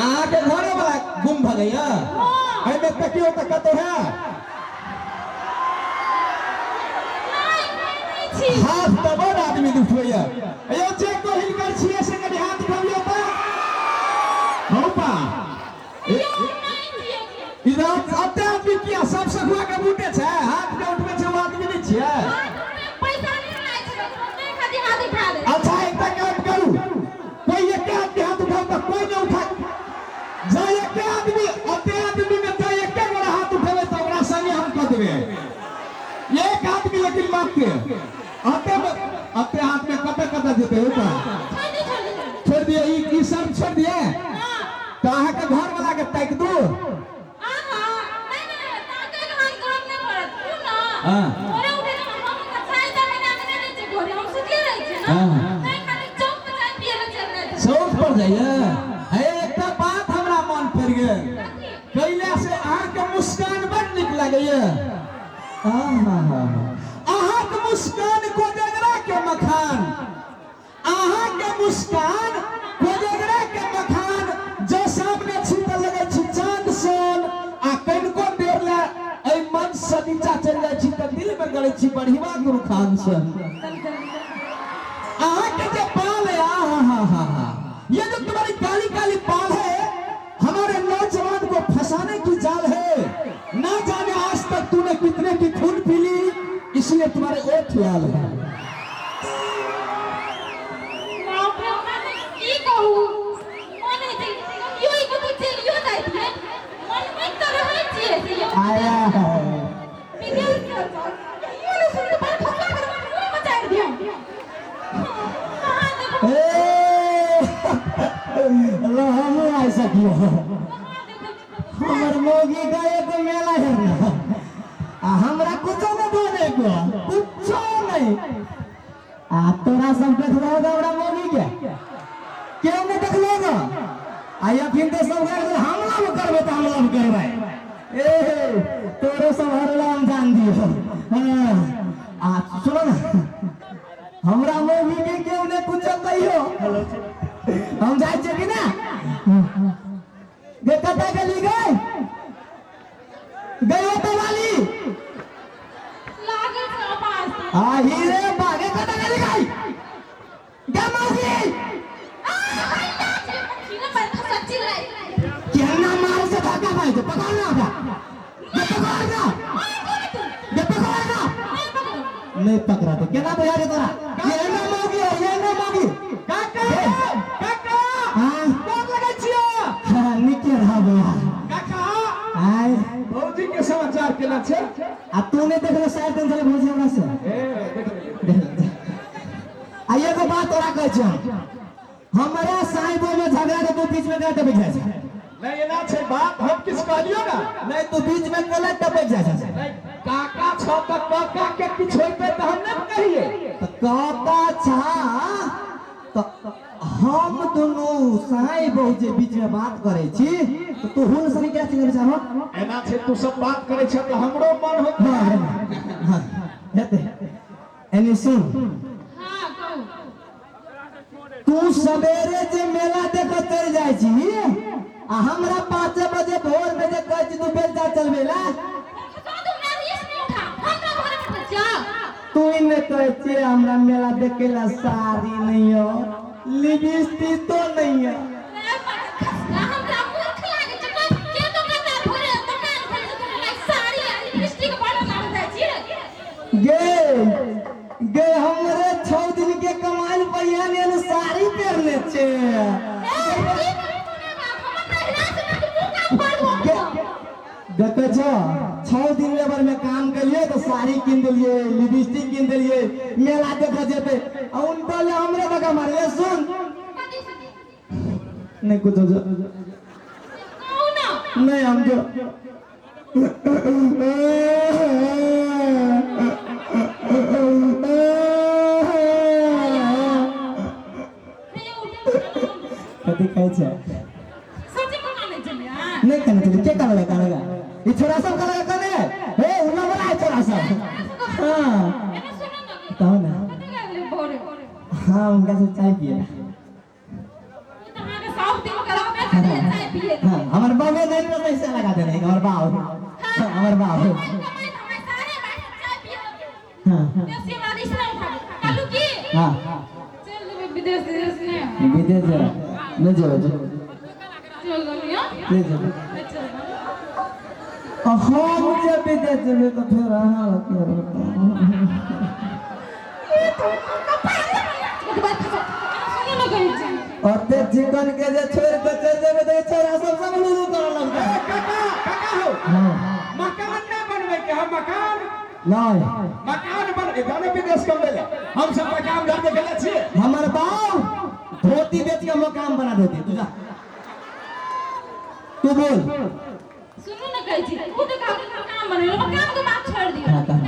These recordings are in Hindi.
आके घरे वाला गुम भ गया है में तकियो तक तो है हाथ दबड़ आदमी दुखैया यो चेक तो हिलकर छिए से के हाथ उठाबियो त होपा इधर अते आदमी किया सब सखुआ के बूटे छे हाथ के उठबे छे आदमी नहीं छिए पैसा नहीं लाए छे नहीं खाली हाथ उठा दे अच्छा एक काम करू कोई एक आदमी हाथ उठाओ तो कोई नहीं उठा जा एक आदमी अते आदमी में तो एक बड़ा हाथ उठावे तो ओकरा संगे हम क देबे एक आदमी लेकिन माफ के अते हाथ में कते देते हो का छोड़ दिए ई सब छोड़ दिए कहा के घर वाला के ताक दू हां नहीं ताके के हाथ काम नहीं पड़त तू ना ओरे उठे ना हम चाय दा में ना नहीं छे घरे हम सुतले रही छे ना नहीं खाली चौक पे चाय पिए ले चल रहे सोच पड़ जाइए है एकटा बात हमरा मन पड़ गेल कैला से आहा के मुस्कान बड़ निक लागैया आहा के मुस्कान कोजगरा के मखान आहा के मुस्कान कोजगरा के मखान जो सामने छिपल लगे छी चांद सोन आ कनको देरला ए मन से नीचा चल जाय छी त दिल में गले छी बढ़िया गुरु खान से आहा के जो बाल है ये जो तुम्हारी काली काली बाल है हमारे नौजवान को फंसाने की जाल है ना जाने आज तक तूने कितने की खून पी ली इसलिए तुम्हारे एक ख्याल है की कहू माने दे यो ही को चल यो जाइत है मन में तो रहै छियै आया है बिना यो ने सुन पर खतरा कर मुंह मचा दिया ए अल्लाह हम ऐसा किया हमर मोगी गए तो मेला है ना हमरा कुछ न बोले को कुछ नहीं आ तोरा सब देख रहा होगा हमरा मोगी के क्यों नहीं देख लोगा आया फिर तो सब हमला में करबे तो हमला में करबे ए तोरो सब हरला हम जान दियो आ सुनो ना हमरा मोगी के क्यों नहीं कुछ कहियो हम जाय छै कि ना गे कता गली गए गयो तो वाली लागल छ पास आ हीरे भागे कता गली गई गे मोगी कहना मार से भागा भाई तो पकड़ना था ये पकड़ना नहीं पकड़ा तो क्या भैया रे तोरा ये ना मोगी काका काका हां कौन लगे छियो हां निके रहा भैया काका हाय भौजी के समाचार केना छै आ तू नहीं देखले शायद दिन चले भौजी हमरा से ए देख आइए को बात तोरा कह छ हमरा साहिबो में झगड़ा के तू बीच में काहे बैठ जाय छै नहीं एना छै बात हम किस कहलियो ना नहीं तू बीच में कोला बैठ जाय छै काका छ त काका के किछ होइते त हम न कहिए त काका छ त हम दोनों साहिब जे बीच में बात करे छी तो तू हुन सनी क्या करे चाहो एना छै तू सब बात करे छ त हमरो मन होत हां हेते एनी सुन हां कहू तू सवेरे जे मेला देख चल जाय छी आ हमरा 5 बजे भोर में जे कहै छी तू बेल जा चलबेला तू इने कहै छी हमरा मेला देखेला साड़ी नहीं हो लिपस्टिक तो नहीं है हमरा मूर्ख लागे छै के तो कता भोरे दुकान खोल के लाइक साड़ी आ लिपस्टिक बड़ा मार दै छी गे हमरे 6 दिन के कमाल पैया ने साड़ी पहनने छे देखो छो 6 दिन लेबर में काम करिए तो साड़ी किन दिलिए लिपस्टिक किन दिलिए मेला देख जेते उन बोले हमरे लगा मारे सुन नहीं कुछ हो नहीं हम जो कति कहै छै सच्ची बना ले चलिया नहीं करना चाहिए क्या करेगा ये छोरा सब करेगा कने हे उन्ना बड़ा है छोरा सब हां एने सुनो ना बताओ ना कते लागले भोरे हां उनका से चाय पिए तो हमारे साफ दिन करा में चाय में नहीं तो पैसा लगा दे रहे हमारे बाबू हमारे बाबू हाँ हाँ विदेश विदेश न जाओ ले जाओ हम जब विदेश में तो फिर हाल क्या और ते चिकन के जे छोड़ के चल जाबे तो छोरा सब लूलू कर लगता है काका हो मकान ना बनवे के हम मकान नहीं मकान बन जाने विदेश कम ले हम सब मकान घर में गेले छी हमार बाऊ धोती बेच के मकान बना देते तू जा तू बोल सुनो ना कहै छी वो तो काम बनेलो मकान के बात छोड़ दियो काल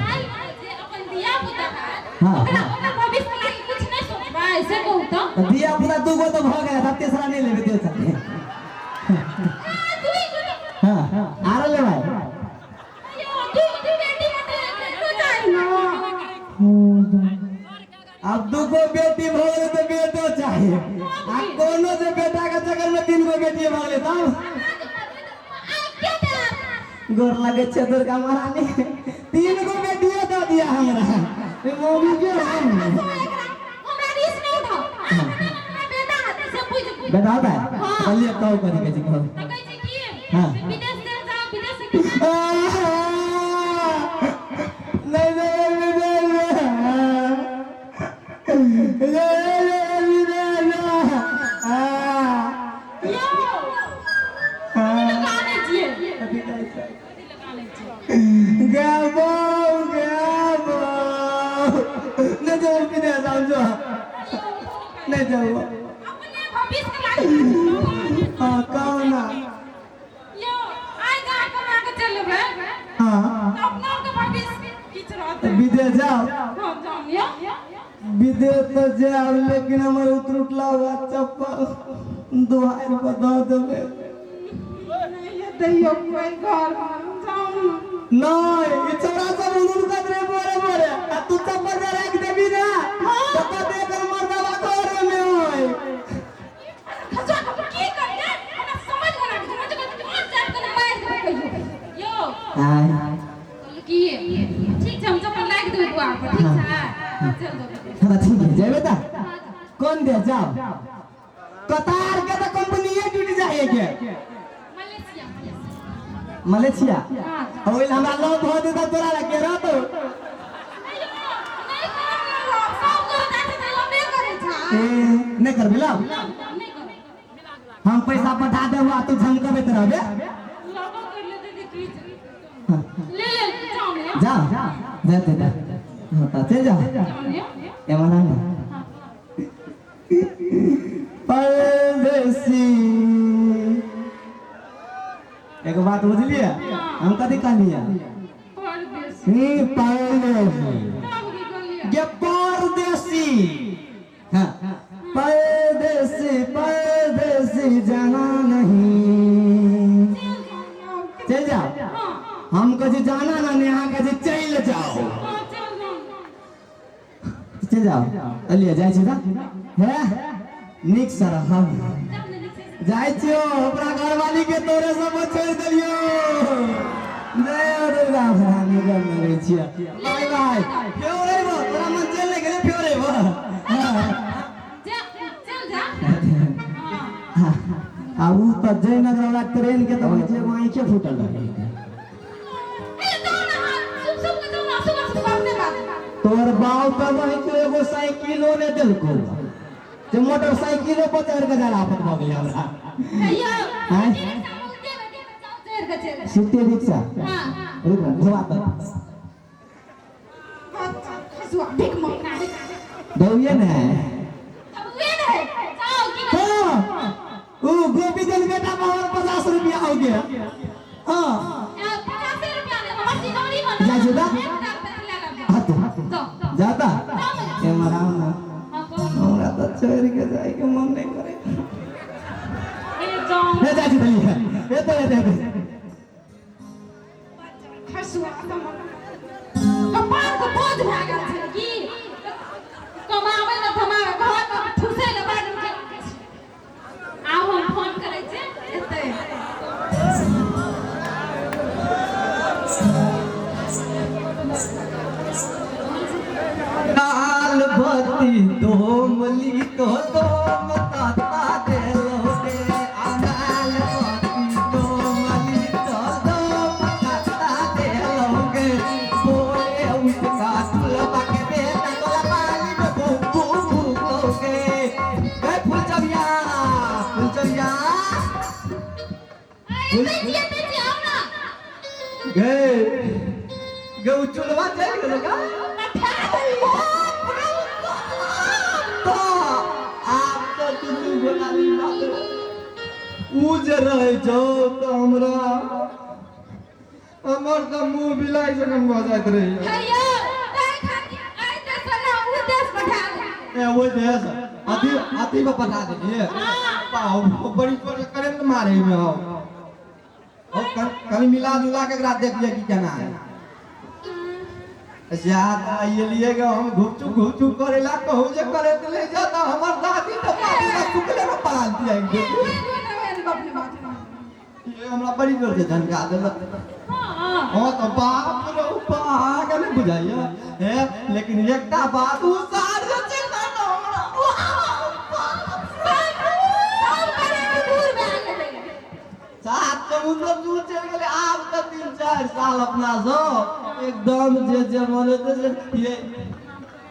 जे अपन दिया पुता हां ओकरा भविष्य के लिए कुछ नहीं सोचबा ऐसे कहू तो दिया पूरा दू गो तो भ गया था तीसरा नहीं लेबे दे सकते हां आरो ले भाई यो तू बेटी मत तो जाई ना अब दू गो बेटी भोले तो बेटो चाहिए आ कोनो जे बेटा के जगह में तीन गो बेटी भोले तब गोर लगे छे दुर्गा महारानी तीन गो बेटिया दे दिया हमरा ए मौगी के हम हमरा रिस नहीं उठाओ बेटा हाथ से पूछ बेटा होता है चलिए कहो करे के जी कहो तो कहै छी की हां विदेश से जाओ विदेश से नहीं नहीं जाओ अपने भविष्य के लिए हाँ कौन यो आई जा कमा के चलबे हाँ अपना के भविष्य किछ रहते विदेश जाओ हां जानियो विदेश तो जाओ लेकिन हमारे उतरुटला हुआ चप्पल 2000 रुपया दो देवे ये दैयो कोई घर जाऊं नहीं ये छोरा सब उनुन कदरे बोरे बोरे आ तू चप्पल जा रख देबी ना तो कदे कर मर्दवा तोरे में होय खजा की करे हमरा समझ में ना मुझे और जान के मार दे कहियो यो हां की ठीक है हम चप्पल लाग दे दुआ पर ठीक है चल दो हाँ ठीक है जाए बेटा कौन दे जाओ कतार के तो कंपनी ये टूट जाए के मलेशिया मलेशिया हां ओइल हमरा लोग हो देता तोरा लगे रह तो नहीं कर बिला हम पैसा पठा दे हुआ तू झमकबे त रहबे जा जा दे हाँ चल जा एमना ना परदेसी एक बात बुझलिए हम कथी कहलिए परदेसी ये परदेसी हाँ परदेसी परदेसी जाना नहीं चल जाओ हम कभी जाना ना यहाँ कभी चल जाओ चल जाओ अलिए जाय छी ना है निक सर हम जाय छियो अपना घरवाली के तोरे सब छोड़ देलियो जय दुर्गा भवानी गम नहीं छिया बाय बाय क्यों रे वो तोरा मन चल ले गेले क्यों रे वो चल जा अब तो जयनगर वाला ट्रेन के तो नीचे वहीं के फूटल रहे तोर बाव पे वहीं के एगो साइकिलो ने दिलको जे मोटरसाइकिलो पर चढ़ के जरा आपत भ गेल हमरा हैं सिटी रिक्शा हां रुक धोआ तो खसुआ बिग मकना दौड़िए ना वे नहीं जाओ की हाँ ओ गोपीचंद बेटा बावन 50 रुपया हो गया हाँ 50 रुपया में मस्ती गौरी बना जा जुदा हाथ जाता ए मराम ना हमरा तो छोड़ के जाए के मन नहीं करे ले जा जुदा ये तो खसुआ कपार को बोझ भ गेल छै की कमावे न धमावे घर में ठुसे ले बाड़ के आउ हम फोन करे छै एते गे उचुलवा चल गेलो का तो आप तो तुझे बना ली बात ऊ जे रहे जो तो हमरा हमर तो मुंह बिलाई जखन भ जाइत रही ए वो देश अति में पटा दे पाओ बड़ी करंट मारे में हो कल मिला जुला के एकरा देख लिया कि केना है ज्यादा ये लिएगा हम घुपचू करेला कहू जे करे त ले जा त हमर दादी त पापी का सुकले में पाल दिया ये हमरा बड़ी जोर से झनका देलक हां तो बाप रे पागल बुझाइया है लेकिन एकटा बात उ सार जे चिंता न सात समुद्र दूर चल गेले आब त 3-4 साल अपना सो एकदम जे बोले तो ये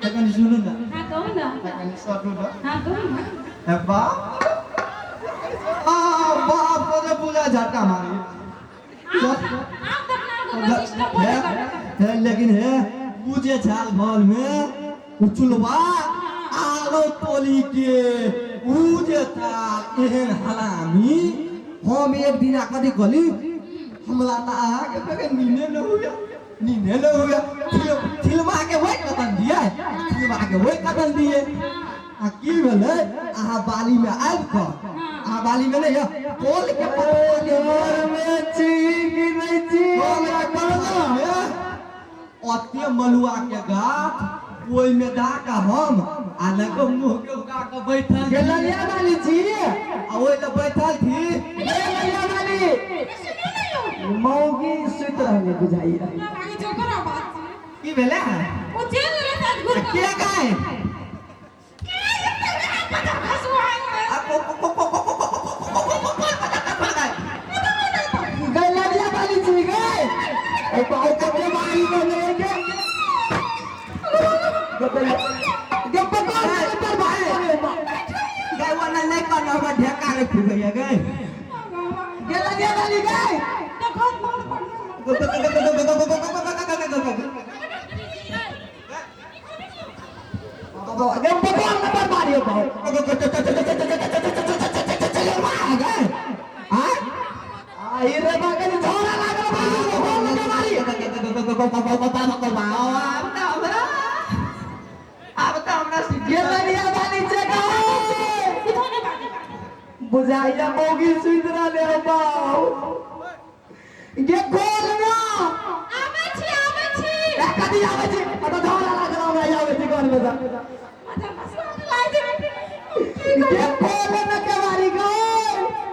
तकन सुनु ना हां कहू ना तकन सटू ना हां कहू ना है बाप बाप को तो पूरा झटका मारी आप तो अपना को सिस्टम बोले है लेकिन है पूजे झाल भल में उचुलवा आलो टोली के पूजे था एहन हलामी हम एक दिन कदी गली हमला ना आके कगे नीने न हुआ फिल्मा के वही कतन दिए फिल्मा के वही कतन दिए आ की भेले आहा बाली में आब क आहा बाली में नहीं पोल के घर में चीग नहीं छी हमरा कहला अत्य मलुआ के गाठ ओई में डाका हम आ लगे मुंह के उगा के बैठल गेलैया वाली छी आ ओई त बैठल थी गेलैया वाली मौगी सुत रहले बुझाई आगे जो करा बात की भेले वो जेल रे साथ घुर के गाय पता खसुआ गेलैया वाली छी गए ए पाऊ के मारी में लेके गप कर पर भाई गए वाला नहीं करना होगा ढेका रे फिर गया गए गेलैया वाली गए देखो मोर गप कर पर मारियो भाई हां आई रे बागन झोरा लागल मारी अब तो हमरा गेलैया वाली जगह बुझाइया मौगी सुत रहले हो बाऊ गे खोल ना आवे छी कदी आवे छी अब झोरा लागल हमरा आवे छी घर में जा अच्छा खसुआ लाई दे गे खोल ना के मारी गए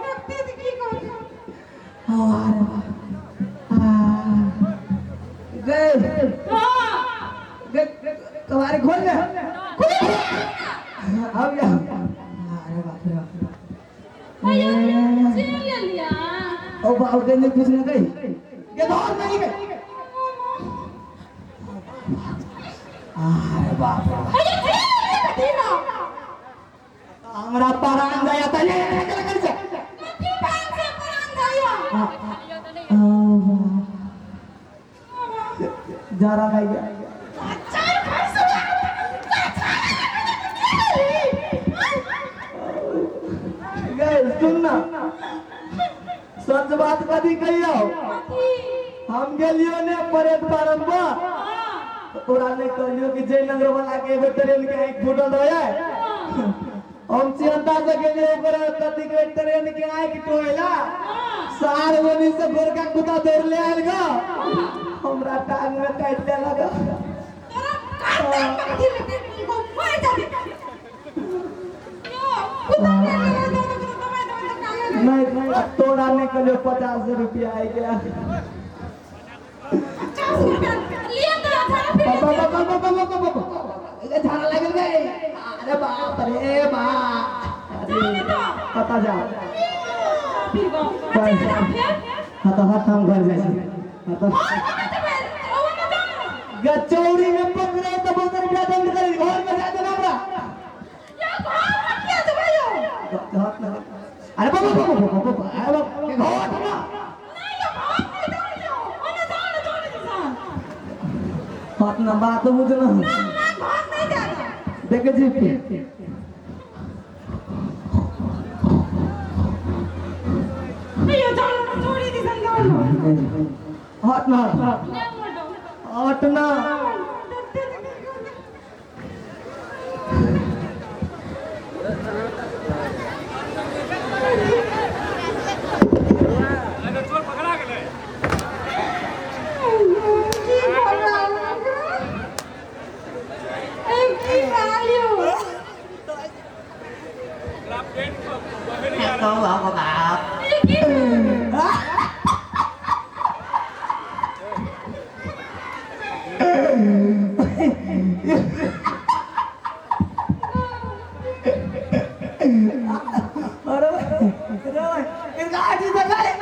रखते की कर गए हां गए तुम्हारे खोल ले अब या अरे बाप रे भैया ले लिया ओ बाऊ के ने कुछ ना गई के धर नहीं गई अरे बाप रे भैया देखना हमरा परान जाया तने कर से की बात से पुरान जाया जरा नहीं गया चार खसुआ गए सुनना सच बात कदी कहियो हम गेलियो ने परेड फार्म पर तोरा ने कहलियो कि जयनगर वाला के एगो ट्रेन के आंख फूटल रहे हम चिंता से गेलियो ओकरा कथि के ट्रेन के आंख टोयला सार वनी से गोरका कुत्ता दौड़ ले आइल ग हमरा टांग में काट ले लगा नहीं तोड़ा ने कहलियो 50 रुपया आई गया झाड़ा लगल गए अरे बाप रे बाप पता जा हाँ तो हाथ हम घर जाए गचौड़ी में पकड़े तो 200 रुपया दंड करे घर में जाते ना हमरा अरे बाबा अरे बाबा के घर ना अपना बात बुझना ना मैं घर नहीं जाना देखे जी अयो जानो छोड़ी दी संगाल हट ना ना मोटो हट ना Không bảo của bà rồi em gái đi ra đây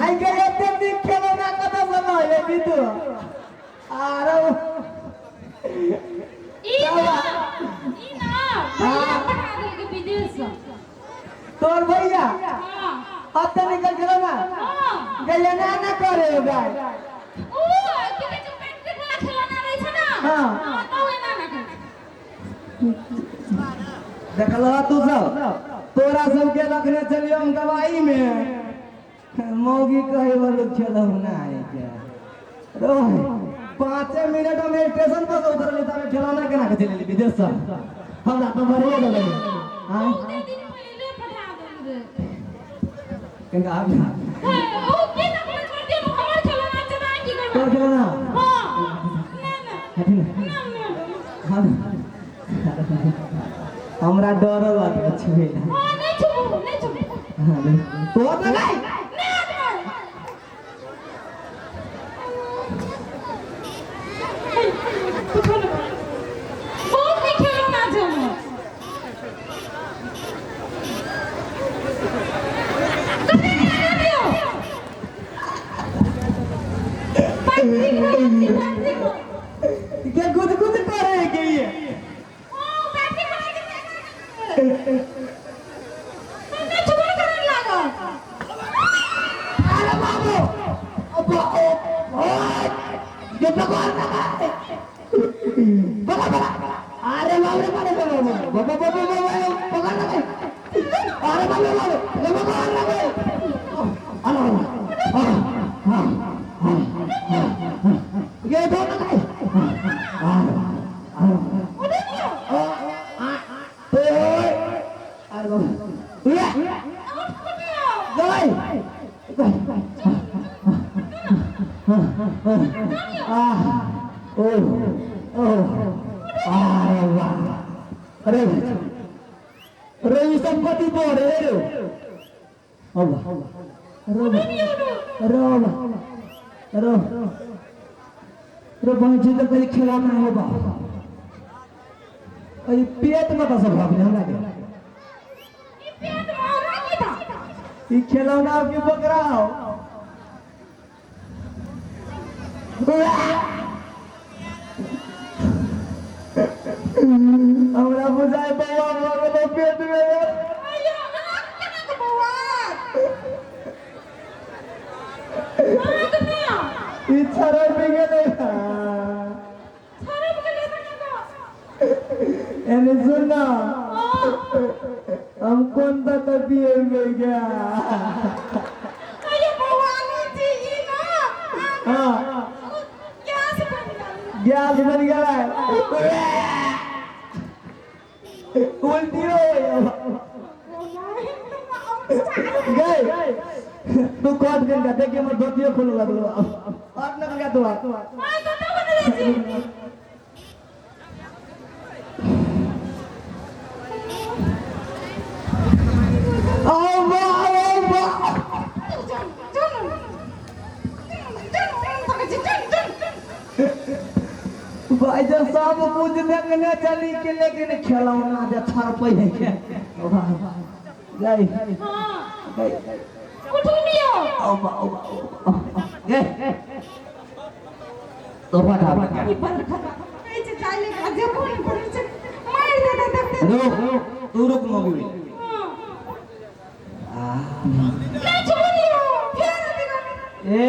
ai kaya teknik kalau nak kata sama ya gitu arah ina भैया पढ़ा देंगे विदेश तोर भैया हां अब तो निकल चलो ना हां गया ना करे गाय ओ के जो पेट के खिलौना रही है ना हां तो ना ना देखलो तू सब तोरा सब के रखने चलियो हम दवाई में मौगी कहे वाला चलो ना है क्या रो 5 मिनट में स्टेशन पर उतर लेता है खिलौना केना के चले विदेश से हम तो बड़े लगे हां दे दिन पहले पढ़ा देंगे केंगा आप ओ के ना छोड़ दे हमार खिलौना चला की तो करवा खिलौना हां ना हां हमरा डर लगे छुए हां नहीं छुबू हां तो तो नहीं बहुत नहीं खिलौना जमा क्या गुद करे के ये अरे बाबू अब्बा ये भगवान का बड़ा अरे बाबू बड़े बाबू पकड़ लगे अरे बाबू ये भगवान लगे अरे ये दो लगे अरे ये सब कति पड़े रे रो बंची तो कहीं खिलाना है बा अरे पेट में कैसे भागने हमरा के पेट मारा की था ये खिलौना के बकरा हो हमरा बुझाए बाबा बाबा पेट में अयो केना के बउआ ई छरे पे गेले छरे पे गेले एने सुनना हम कौन ता पिए में गया अयो बउआ नीचे ई ना हां गैस बन गया गैस बन गया उल्टी हो गए तू कट कर देखिए मैं धोतियो खोल लगलो और न गया तू मैं तो बन रही थी ओ वाह भाई जब सब पूछ देखने चली के लेकिन खिलौना जे थर पे है के गई हां उठो नियो ओ तो फटा ई पर खता ए जे चाले आजे कोण पडे छे मार देता तक रुक तू रुक मोगी ले छोड़ियो फिर अभी ए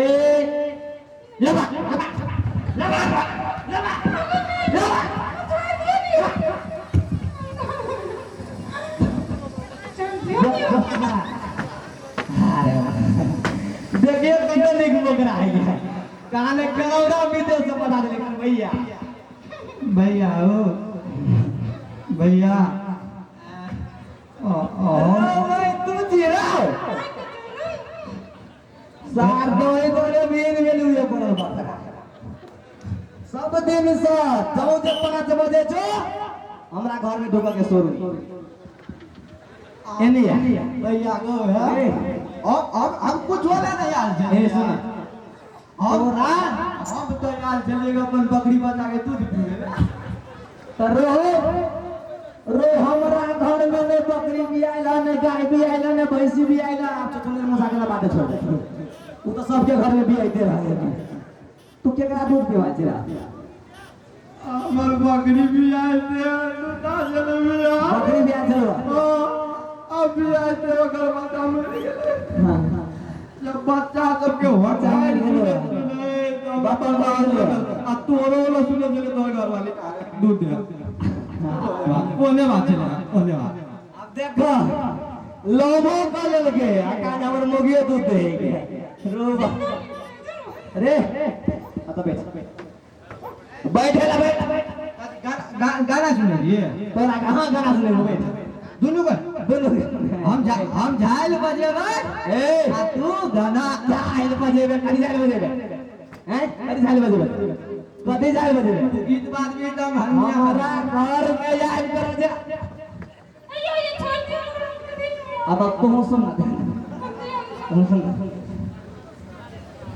लबा देखिए कितना निक बकरा है कहां ने कलौरा विदेश से पता चले भैया भैया ओ भैया ओ भाई तू जीराओ सार दोई दोरे बीन गेलु ये पड़ल बकरा सब दिन से 14-5 बजे छो हमरा घर में ढोका के सोरू एनिया भैया गो है अब हम कुछ वाला नहीं यार ए सुन हम तो यार चलेगा अपन बकरी बचा के दूध पिए तो रो हमरा घर में ने बकरी भी आइला ने गाय भी आइला ने भैंसी भी आइला आप तो तुमने मजाक बात छोड़ वो तो सबके घर में भी आते रहे तू केकरा दूध पिवा छिरा हमर बकरी भी आते दूधा चले बिया बकरी भी आते अब भी आते ओकर बच्चा मर गेले हां जब बच्चा सबके हो जाए बापा आ तोरो लो सुने जले तो घर वाले दूध दे कोने बात चले कोने बात अब देखो लोभो का लेके आकान हमर मोगियो दूध दे रोबा रे आता बैठेला गाना सुने ये तोरा कहां गाना सुने बैठ दोनों का दोनों हम झाइल बजेबे ए तू गाना झाइल बजेबे कदी झाइल बजेबे हैं कदी झाइल बजेबे कदी झाइल बजेबे गीत बात भी एकदम हमारा घर में याद कर दे अयो ये छोड़ दियो अब तू सुन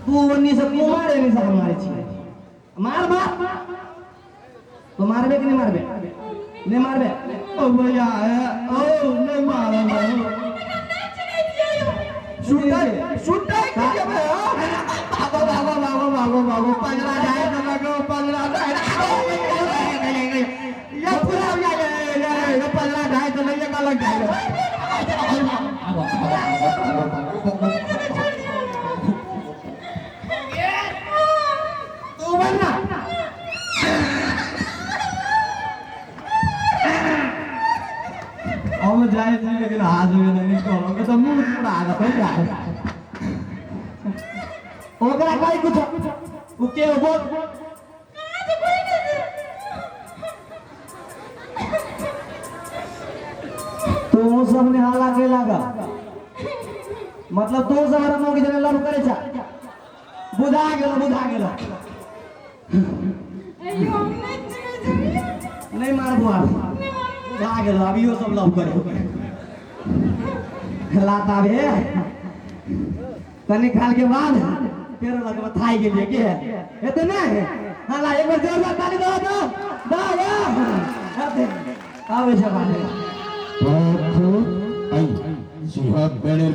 तू वन्नी से मारे नहीं सब हमारे छी मार तो मारबे कि नहीं मारबे ओ भैया ओ नहीं मारो सुटाई के बाबू पगला जाए तो लगो पगला जाए ये पूरा ये पगला जाए तो नहीं का लग जाए तू बनना हम जाए थे लेकिन हाथ में नहीं करोगे तो मुंह पूरा आ गया ओकरा काई कुछ उके बोल तू सब ने हाला के लागा मतलब तू सब हमरा मोगी जने लव करे छा बुझा गेलो अयो नहीं मार बुआ बुझा गेलो अभियो सब लव करे लाता बे कनी खाल के बाद फिर लगवा थाई गेलिए के एते ना हाला एक बार जोर से ताली दो या एते आवे छ बाने आई सुहा बेने